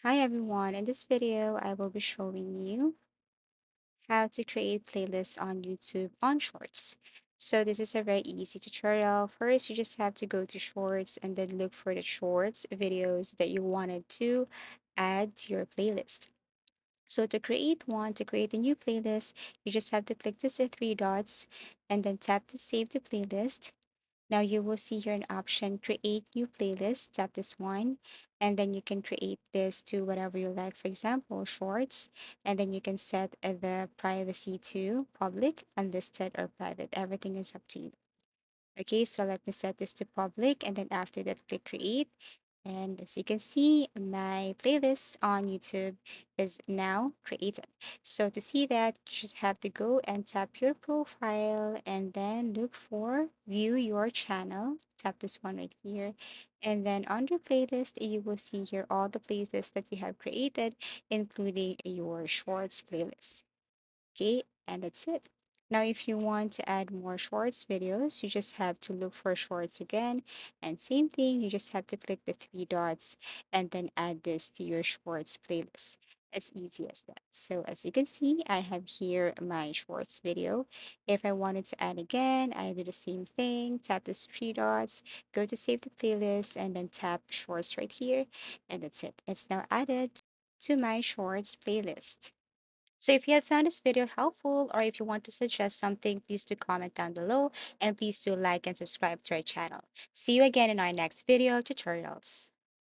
Hi everyone, in this video I will be showing you how to create playlists on YouTube on Shorts. So this is a very easy tutorial. First, you just have to go to Shorts and then look for the Shorts videos that you wanted to add to your playlist. So to create a new playlist, you just have to click this three dots and then tap to save the playlist. Now you will see here an option, create new playlist, tap this one, and then you can create this to whatever you like, for example, shorts, and then you can set the privacy to public, unlisted, or private. Everything is up to you. Okay, so let me set this to public, and then after that, click create. And as you can see, my playlist on YouTube is now created. So to see that, you just have to go and tap your profile and then look for view your channel. Tap this one right here. And then under playlist, you will see here all the playlists that you have created, including your shorts playlist. Okay, and that's it. Now, if you want to add more shorts videos, you just have to look for shorts again. And same thing, you just have to click the three dots and then add this to your shorts playlist. As easy as that. So as you can see, I have here my shorts video. If I wanted to add again, I do the same thing. Tap the three dots, go to save the playlist, and then tap shorts right here. And that's it. It's now added to my shorts playlist. So if you have found this video helpful or if you want to suggest something, please do comment down below and please do like and subscribe to our channel. See you again in our next video tutorials.